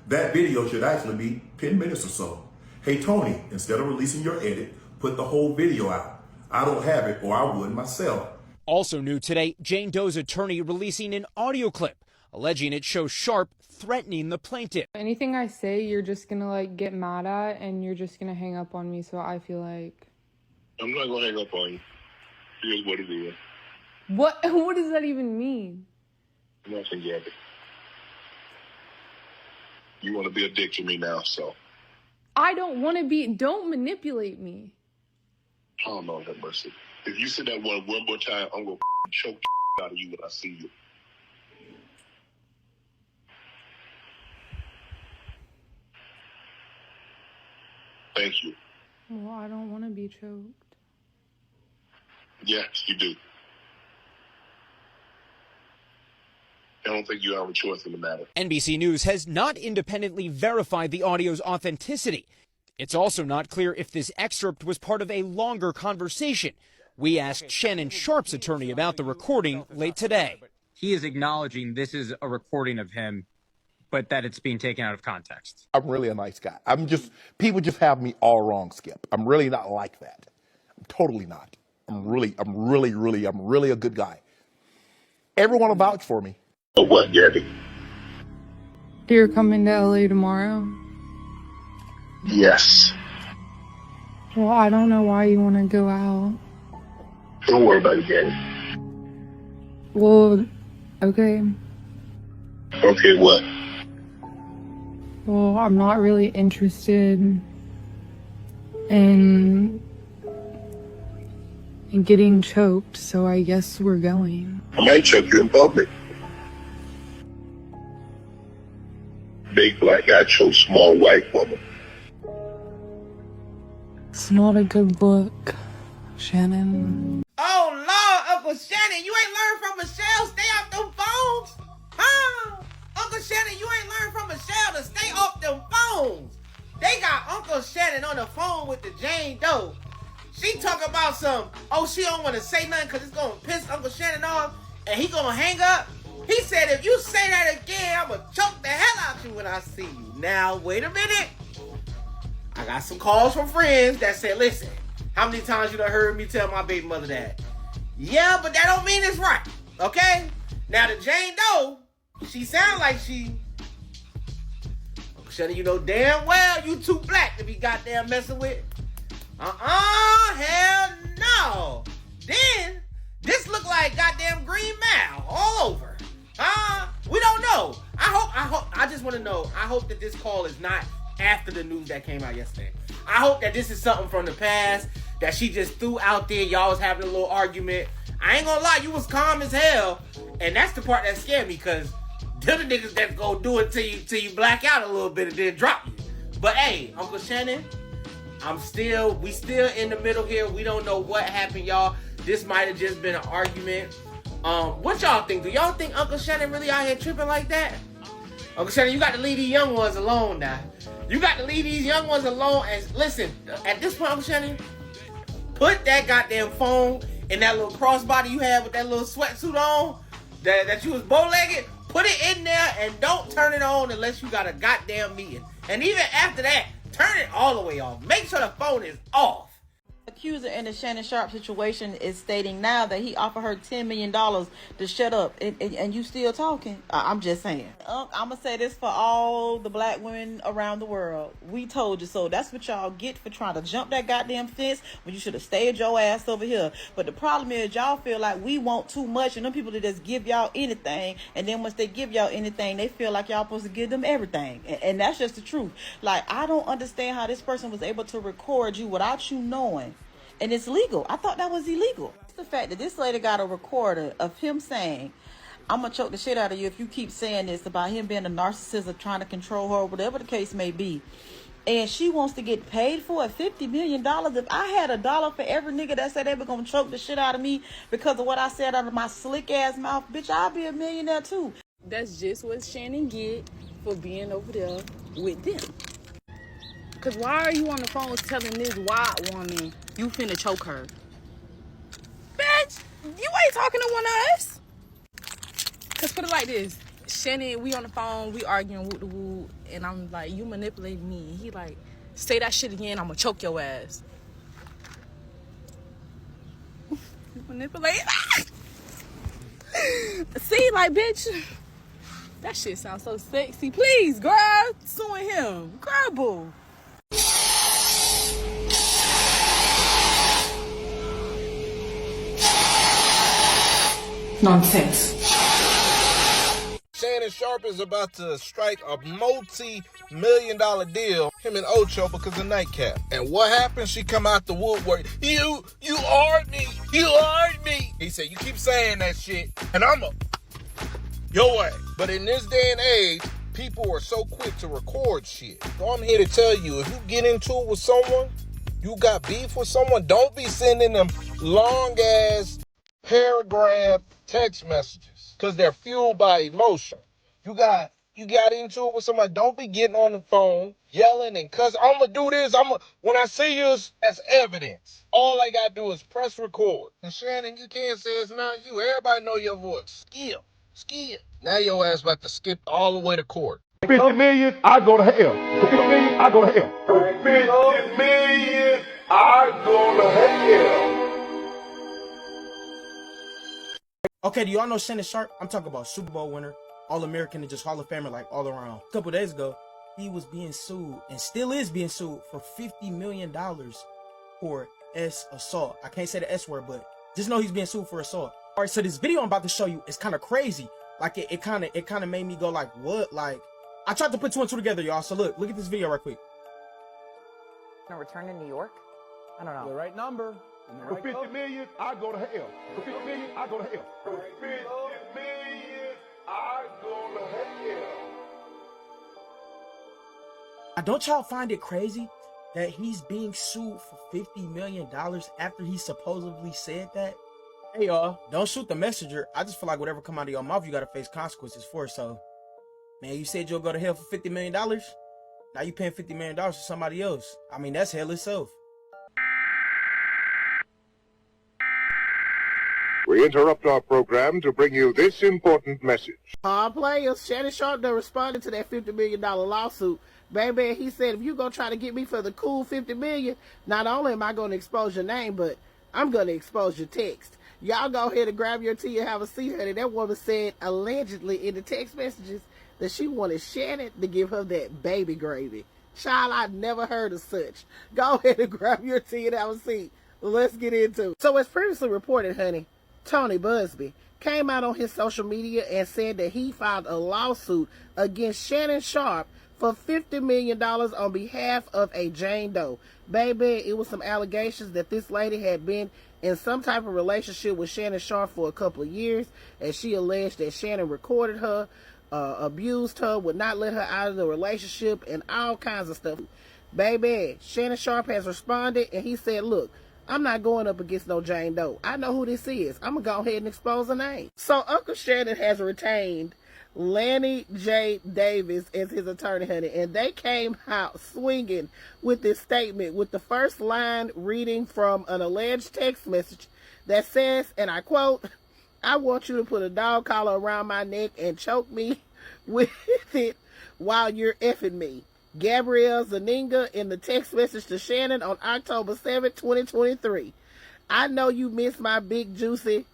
That video should actually be 10 minutes or so. Hey Tony, instead of releasing your edit, put the whole video out. I don't have it, or I would myself. Also new today, Jane Doe's attorney releasing an audio clip alleging it shows Sharpe threatening the plaintiff. Anything I say, you're just gonna like get mad at, and you're just gonna hang up on me. So I feel like I'm not gonna hang up on you. Here's what it is. what? What does that even mean? Nothing, Gabby. You want to be a dick to me now, so. I don't want to be. Don't manipulate me. Oh, Lord have mercy. If you say that one more time, I'm going to choke the out of you when I see you. Thank you. Well, I don't want to be choked. Yes, you do. I don't think you have a choice in the matter. NBC News has not independently verified the audio's authenticity. It's also not clear if this excerpt was part of a longer conversation. We asked Shannon Sharpe's attorney about the recording late today. He is acknowledging this is a recording of him, but that it's being taken out of context. I'm really a nice guy. People just have me all wrong, Skip. I'm really not like that. I'm totally not. I'm really a good guy. Everyone will vouch for me. Oh, what, Gabby? You're coming to LA tomorrow? Yes. Well, I don't know why you want to go out. Don't worry about it, Gabby. Well, okay. Okay, what? Well, I'm not really interested in getting choked, so I guess we're going. I might choke you in public. Big black guy chokes small white woman. It's not a good look, Shannon. Oh, Lord, Uncle Shannon, you ain't learned from Michelle. Stay off them phones. Huh? Uncle Shannon, you ain't learned from Michelle to stay off them phones. They got Uncle Shannon on the phone with the Jane Doe. She talk about she don't want to say nothing because it's going to piss Uncle Shannon off and he going to hang up. He said, if you say that again, I'm going to choke the hell out you when I see you. Now, wait a minute. I got some calls from friends that said, listen, how many times you done heard me tell my baby mother that? Yeah, but that don't mean it's right, okay? Now, the Jane Doe, she sound like she... Uncle Shannon, you know damn well you too black to be goddamn messing with. Hell no. Then, this look like goddamn Green Mile all over. We don't know. I just want to know, I hope that this call is not after the news that came out yesterday. I hope that this is something from the past that she just threw out there. Y'all was having a little argument. I ain't gonna lie, you was calm as hell. And that's the part that scared me, because them the niggas that go do it till you black out a little bit and then drop you. But hey, Uncle Shannon, we still in the middle here. We don't know what happened, y'all. This might have just been an argument. What y'all think? Do y'all think Uncle Shannon really out here tripping like that? Uncle Shannon, you got to leave these young ones alone now. You got to leave these young ones alone. And listen, at this point, Uncle Shannon, put that goddamn phone in that little crossbody you had with that little sweatsuit on, that you was bow-legged. Put it in there and don't turn it on unless you got a goddamn meeting. And even after that, turn it all the way off. Make sure the phone is off. Accuser in the Shannon Sharpe situation is stating now that he offered her $10 million to shut up, and you still talking. I'm just saying. I'm gonna say this for all the black women around the world. We told you so. That's what y'all get for trying to jump that goddamn fence when you should have stayed your ass over here. But the problem is y'all feel like we want too much, and them people that just give y'all anything, and then once they give y'all anything, they feel like y'all supposed to give them everything, and that's just the truth. Like, I don't understand how this person was able to record you without you knowing. And it's legal. I thought that was illegal. It's the fact that this lady got a recorder of him saying, I'm going to choke the shit out of you if you keep saying this about him being a narcissist or trying to control her, whatever the case may be. And she wants to get paid for it, $50 million. If I had $1 for every nigga that said they were going to choke the shit out of me because of what I said out of my slick ass mouth, bitch, I'll be a millionaire too. That's just what Shannon get for being over there with them. Because why are you on the phone telling this white woman you finna choke her? Bitch, you ain't talking to one of us. Because put it like this. Shannon, we on the phone, we arguing with the woo, and I'm like, you manipulating me. And he like, say that shit again, I'm gonna choke your ass. You manipulate? See, like, bitch, that shit sounds so sexy. Please, girl, suing him. Girl, boo. Nonsense. Shannon Sharpe is about to strike a multi-million-dollar deal, him and Ocho, because of Nightcap. And what happened? She come out the woodwork. You are me. You are me. He said, you keep saying that shit, and your way. But in this day and age, people are so quick to record shit. So I'm here to tell you, if you get into it with someone, you got beef with someone, don't be sending them long-ass paragraph text messages, because they're fueled by emotion. You got into it with somebody, don't be getting on the phone yelling and cussing. I'm gonna do this. When I see you, as evidence. All I gotta do is press record. And Shannon, you can't say it's not you. Everybody know your voice. Skill. Now your ass about to skip all the way to court. 50 million, I go to hell. 50 million, I go to hell. 50 million, I go to hell. Okay, do y'all know Shannon Sharpe? I'm talking about Super Bowl winner, All-American, and just Hall of Famer, like all around. A couple days ago, he was being sued, and still is being sued, for $50 million for assault. I can't say the S word, but just know he's being sued for assault. All right, so this video I'm about to show you is kind of crazy. Like, it kind of made me go like, what? Like, I tried to put two and two together, y'all. So look at this video right quick. Gonna return to New York? I don't know. The right number. For 50 million, I go to hell. For 50 million, I go to hell. For 50 million, I go to hell. Now, don't y'all find it crazy that he's being sued for $50 million after he supposedly said that? Hey, y'all, don't shoot the messenger. I just feel like whatever come out of your mouth, you gotta face consequences for. So, man, you said you'll go to hell for $50 million? Now you paying $50 million to somebody else. I mean, that's hell itself. We interrupt our program to bring you this important message. Players, Shannon Sharpe done responded to that $50 million lawsuit. Baby, he said, if you gonna try to get me for the cool $50 million, not only am I gonna expose your name, but I'm gonna expose your text. Y'all go ahead and grab your tea and have a seat, honey. That woman said, allegedly, in the text messages, that she wanted Shannon to give her that baby gravy. Child, I never heard of such. Go ahead and grab your tea and have a seat. Let's get into it. So as previously reported, honey, Tony Busby came out on his social media and said that he filed a lawsuit against Shannon Sharpe for $50 million on behalf of a Jane Doe. Baby, it was some allegations that this lady had been in some type of relationship with Shannon Sharpe for a couple of years, and she alleged that Shannon recorded her, abused her, would not let her out of the relationship, and all kinds of stuff. Baby, Shannon Sharpe has responded, and he said, look, I'm not going up against no Jane Doe. I know who this is. I'm going to go ahead and expose her name. So Uncle Shannon has retained Lanny J. Davis as his attorney, honey, and they came out swinging with this statement, with the first line reading from an alleged text message that says, and I quote, I want you to put a dog collar around my neck and choke me with it while you're effing me. Gabrielle Zaninga in the text message to Shannon on October 7, 2023. I know you miss my big juicy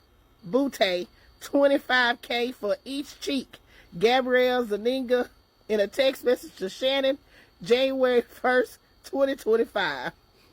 booty, $25K for each cheek. Gabrielle Zaninga in a text message to Shannon, January 1st, 2025.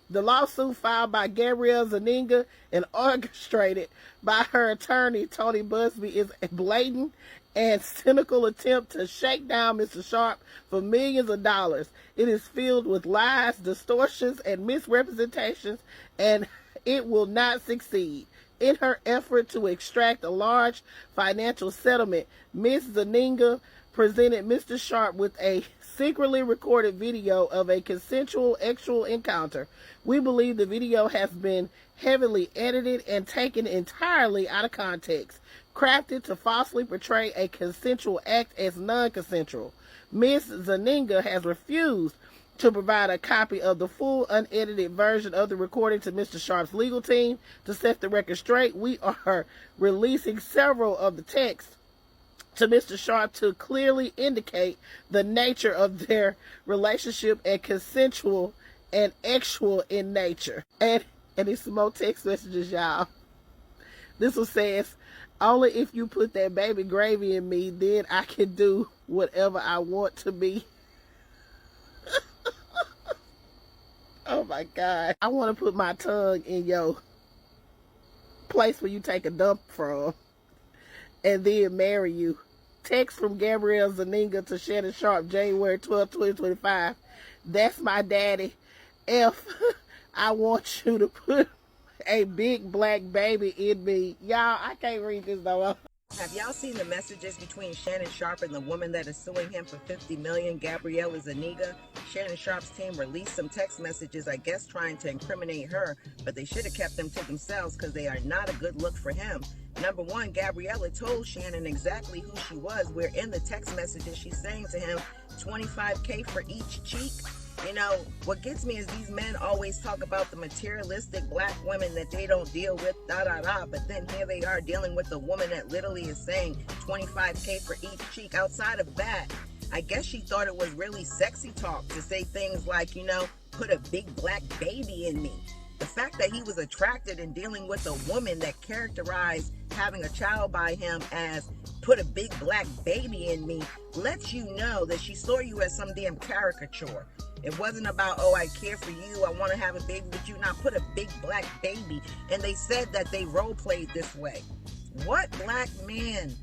The lawsuit filed by Gabrielle Zaninga and orchestrated by her attorney, Tony Busby, is a blatant and cynical attempt to shake down Mr. Sharpe for millions of dollars. It is filled with lies, distortions, and misrepresentations, and it will not succeed. In her effort to extract a large financial settlement, Ms. Zaninga presented Mr. Sharpe with a secretly recorded video of a consensual sexual encounter. We believe the video has been heavily edited and taken entirely out of context, crafted to falsely portray a consensual act as non-consensual. Ms. Zaninga has refused to provide a copy of the full unedited version of the recording to Mr. Sharpe's legal team. To set the record straight, we are releasing several of the texts to Mr. Sharpe to clearly indicate the nature of their relationship and consensual and actual in nature. And it's some more text messages, y'all. This one says, only if you put that baby gravy in me, then I can do whatever I want to be. Oh my God. I want to put my tongue in your place where you take a dump from and then marry you. Text from Gabrielle Zaninga to Shannon Sharpe, January 12, 2025. That's my daddy. F, I want you to put a big black baby in me. Y'all, I can't read this no more. Have y'all seen the messages between Shannon Sharpe and the woman that is suing him for $50 million, Gabrielle Zaninga? Shannon Sharpe's team released some text messages, I guess trying to incriminate her, but they should have kept them to themselves because they are not a good look for him. Number one, Gabriella told Shannon exactly who she was, where in the text messages she's saying to him, $25K for each cheek. You know, what gets me is these men always talk about the materialistic black women that they don't deal with, but then here they are dealing with a woman that literally is saying $25K for each cheek. Outside of that, I guess she thought it was really sexy talk to say things like, you know, put a big black baby in me. The fact that he was attracted in dealing with a woman that characterized having a child by him as put a big black baby in me lets you know that she saw you as some damn caricature. It wasn't about, oh, I care for you, I want to have a baby with you. Now put a big black baby. And they said that they role played this way. What black man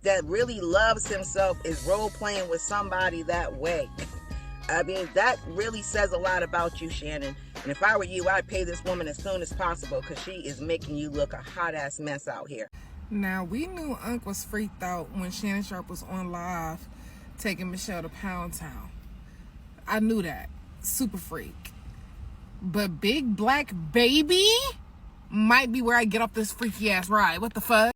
that really loves himself is role playing with somebody that way? I mean, that really says a lot about you, Shannon. And if I were you, I'd pay this woman as soon as possible because she is making you look a hot-ass mess out here. Now, we knew Unc was freaked out when Shannon Sharpe was on live taking Michelle to Pound Town. I knew that. Super freak. But big black baby might be where I get off this freaky ass ride. What the fuck?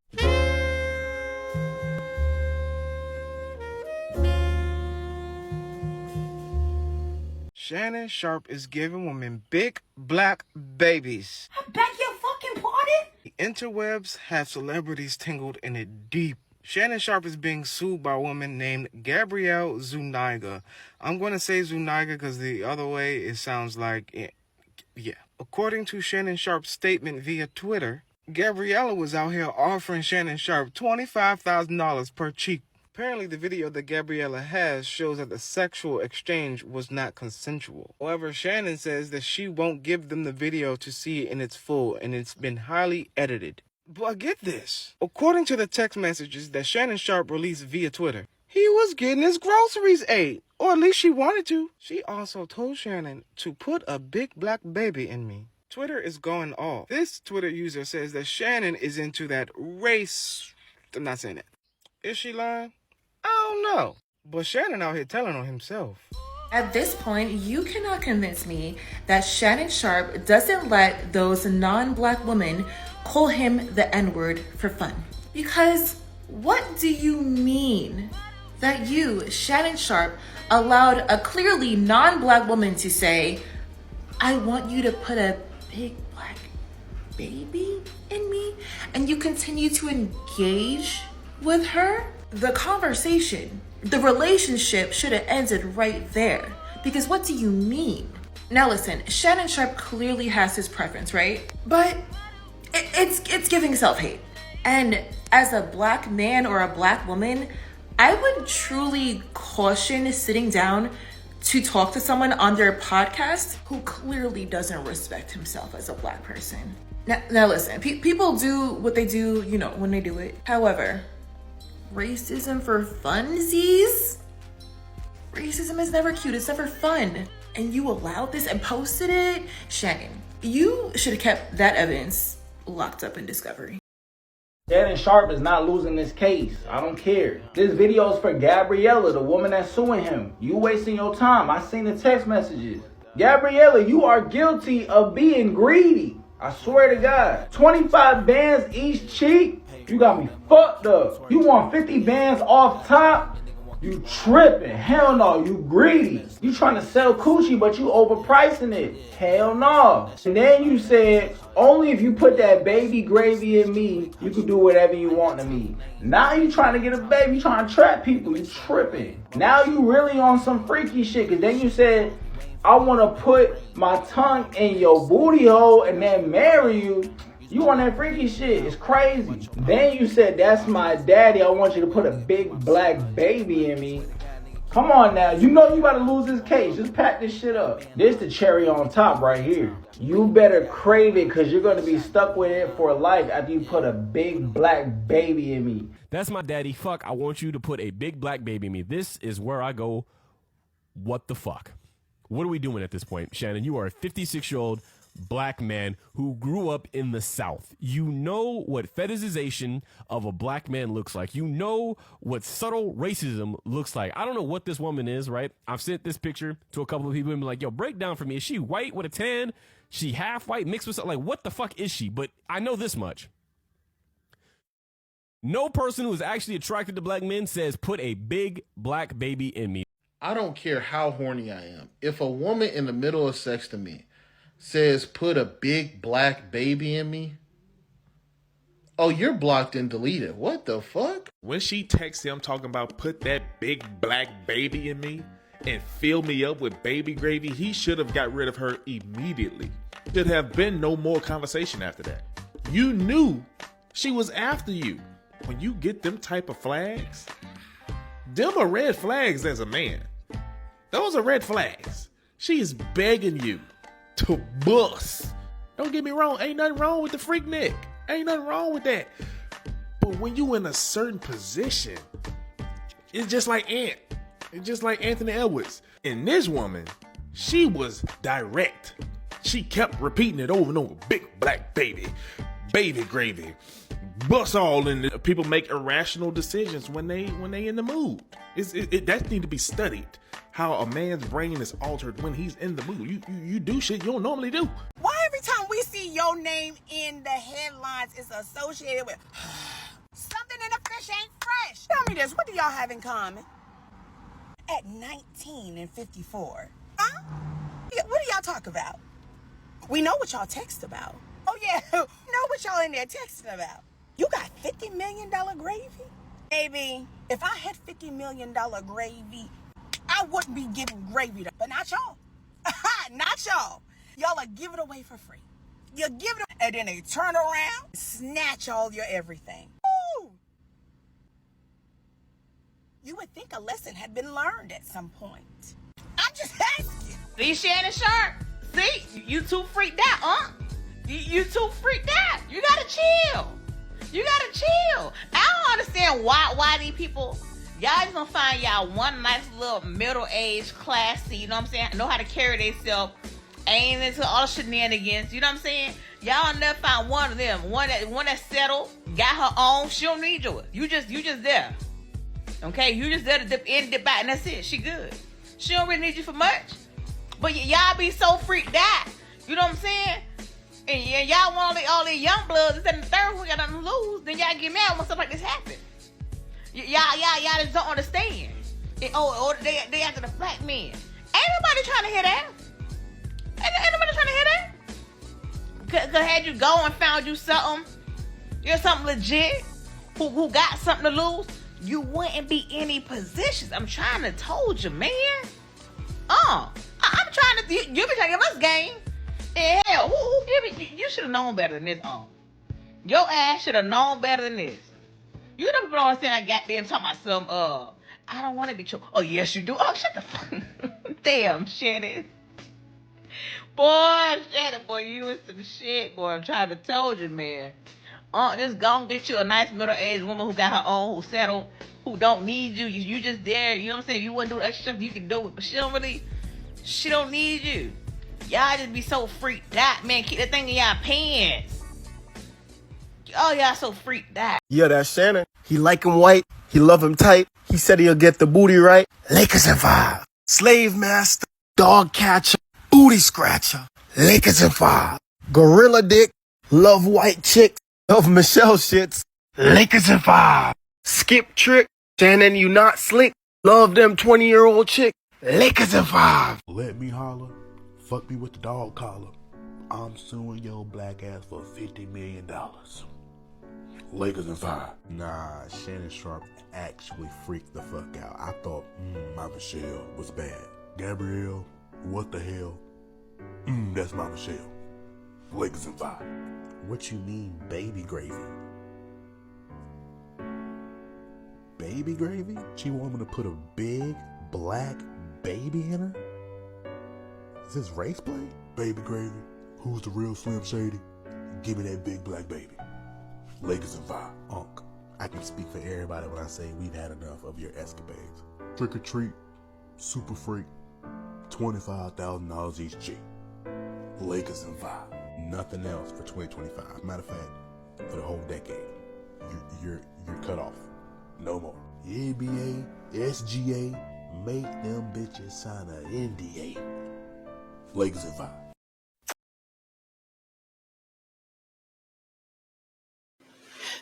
Shannon Sharpe is giving women big black babies. I beg your fucking pardon? The interwebs have celebrities tangled in it deep. Shannon Sharpe is being sued by a woman named Gabrielle Zaninga. I'm going to say Zuniga because the other way it sounds like, yeah. According to Shannon Sharpe's statement via Twitter, Gabriella was out here offering Shannon Sharpe $25,000 per cheek. Apparently, the video that Gabriella has shows that the sexual exchange was not consensual. However, Shannon says that she won't give them the video to see it in its full, and it's been highly edited. But get this. According to the text messages that Shannon Sharpe released via Twitter, he was getting his groceries ate, or at least she wanted to. She also told Shannon to put a big black baby in me. Twitter is going off. This Twitter user says that Shannon is into that race. I'm not saying that. Is she lying? I don't know. But Shannon out here telling on himself. At this point, you cannot convince me that Shannon Sharpe doesn't let those non-black women call him the N-word for fun. Because what do you mean that you, Shannon Sharpe, allowed a clearly non-black woman to say, I want you to put a big black baby in me, and you continue to engage with her? The conversation, the relationship should have ended right there. Because what do you mean? Now listen, Shannon Sharpe clearly has his preference, right? But it's giving self-hate. And as a black man or a black woman, I would truly caution sitting down to talk to someone on their podcast who clearly doesn't respect himself as a black person. Now listen, people do what they do, you know, when they do it. However, racism for funsies? Racism is never cute, it's never fun. And you allowed this and posted it? Shannon, you should have kept that evidence locked up in Discovery. Shannon Sharpe is not losing this case. I don't care. This video is for Gabriella, the woman that's suing him. You wasting your time. I seen the text messages. Gabriella, you are guilty of being greedy. I swear to God. 25 bands each cheek? You got me fucked up. You want 50 bands off top? You tripping. Hell no, you greedy. You trying to sell coochie, but you overpricing it. Hell no. And then you said, only if you put that baby gravy in me, you can do whatever you want to me. Now you trying to get a baby, you trying to trap people. You tripping. Now you really on some freaky shit. Cause then you said, I want to put my tongue in your booty hole and then marry you. You on that freaky shit. It's crazy. Then you said, that's my daddy. I want you to put a big black baby in me. Come on now. You know you about to lose this case. Just pack this shit up. This the cherry on top right here. You better crave it because you're going to be stuck with it for life after you put a big black baby in me. That's my daddy. Fuck, I want you to put a big black baby in me. This is where I go, what the fuck? What are we doing at this point? Shannon, you are a 56-year-old black man who grew up in the South. You know what fetishization of a black man looks like. You know what subtle racism looks like. I don't know what this woman is, right? I've sent this picture to a couple of people and been like, yo, break down for me. Is she white with a tan? She half white mixed with something? Like, what the fuck is she? But I know this much. No person who is actually attracted to black men says put a big black baby in me. I don't care how horny I am. If a woman in the middle of sex to me says put a big black baby in me, oh, you're blocked and deleted. What the fuck? When she texts him talking about put that big black baby in me and fill me up with baby gravy, he should have got rid of her immediately. Should have been no more conversation after that. You knew she was after you. When you get them type of flags, them are red flags as a man. Those are red flags. She is begging you to bust. Don't get me wrong, ain't nothing wrong with the freak neck. Ain't nothing wrong with that. But when you in a certain position, it's just like Ant. It's just like Anthony Edwards. And this woman, she was direct. She kept repeating it over and over. Big black baby, baby gravy, bust all in. People make irrational decisions when they in the mood. That need to be studied. How a man's brain is altered when he's in the mood. You do shit you don't normally do. Why every time we see your name in the headlines, it's associated with something in the fish ain't fresh? Tell me this, what do y'all have in common? At 19 and 54. Huh? What do y'all talk about? We know what y'all text about. Oh yeah, know what y'all in there texting about. You got $50 million gravy? Baby, if I had $50 million gravy, I wouldn't be giving gravy to, but not y'all. Not y'all. Y'all are giving it away for free. You give it, and then they turn around, snatch all your everything. Ooh. You would think a lesson had been learned at some point. I'm just asking. See, Shannon Sharpe? See, you too freaked out, huh? You too freaked out. You gotta chill. You gotta chill. I don't understand why these people, y'all just gonna find y'all one nice little middle-aged classy, you know what I'm saying? Know how to carry themselves, ain't into all shenanigans, you know what I'm saying? Y'all never find one of them, one that's settled, got her own. She don't need yours. You just there. Okay, you just there to dip in, dip out, and that's it. She good. She don't really need you for much. But y'all be so freaked out. You know what I'm saying? And y'all want all these young bloods instead of the third who got nothing to lose. Then y'all get mad when stuff like this happen. Y'all just don't understand. They after the black men. Ain't nobody trying to hear that. Ain't nobody trying to hear that. Cause had you go and found you something, you're something legit, who got something to lose, you wouldn't be in any positions. I'm trying to told you, man. I'm trying to. You be trying to give us game. And hell, who give it? You should have known better than this. Your ass should have known better than this. You never been on saying I got them talking about some. I don't want to be choked. Oh yes, you do. Oh, shut the fuck. Damn, Shannon. Boy, Shannon, boy, you was some shit, boy. I'm trying to tell you, man. Just go and get you a nice middle-aged woman who got her own, who settled, who don't need you. You just there. You know what I'm saying? If you wouldn't do the extra stuff, you can do it. But she don't need you. Y'all just be so freaked out, man. Keep that thing in y'all pants. Oh, y'all so freaked out. Yeah, that's Shannon. He like him white. He love him tight. He said he'll get the booty right. Lakers and 5. Slave master. Dog catcher. Booty scratcher. Lakers and 5. Gorilla dick. Love white chicks. Love Michelle shits. Lakers and 5. Skip trick. Shannon, you not slick. Love them 20-year-old chicks. Lakers and 5. Let me holler. Fuck me with the dog collar. I'm suing your black ass for $50 million. Lakers and 5. Nah, Shannon Sharpe actually freaked the fuck out. I thought, my Michelle was bad. Gabrielle, what the hell? That's my Michelle. Lakers and 5. What you mean, baby gravy? Baby gravy? She want me to put a big black baby in her? Is this race play? Baby gravy? Who's the real Slim Shady? Give me that big black baby. Lakers and 5. Unc, I can speak for everybody when I say we've had enough of your escapades. Trick or treat, super freak, $25,000 each G. Lakers and 5. Nothing else for 2025. Matter of fact, for the whole decade. You're cut off. No more. NBA, SGA, make them bitches sign an NDA. Lakers and 5.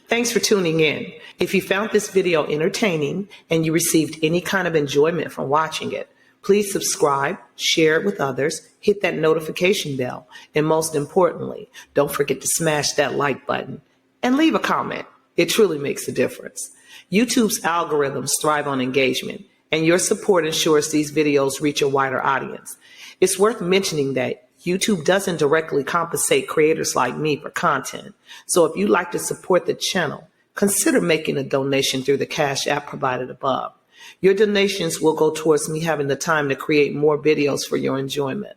Thanks for tuning in. If you found this video entertaining and you received any kind of enjoyment from watching it, please subscribe, share it with others, hit that notification bell, and most importantly, don't forget to smash that like button and leave a comment. It truly makes a difference. YouTube's algorithms thrive on engagement, and your support ensures these videos reach a wider audience. It's worth mentioning that YouTube doesn't directly compensate creators like me for content. So if you'd like to support the channel, consider making a donation through the Cash App provided above. Your donations will go towards me having the time to create more videos for your enjoyment.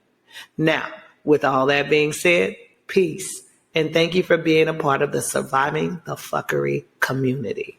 Now, with all that being said, peace, and thank you for being a part of the Surviving the Fuckery community.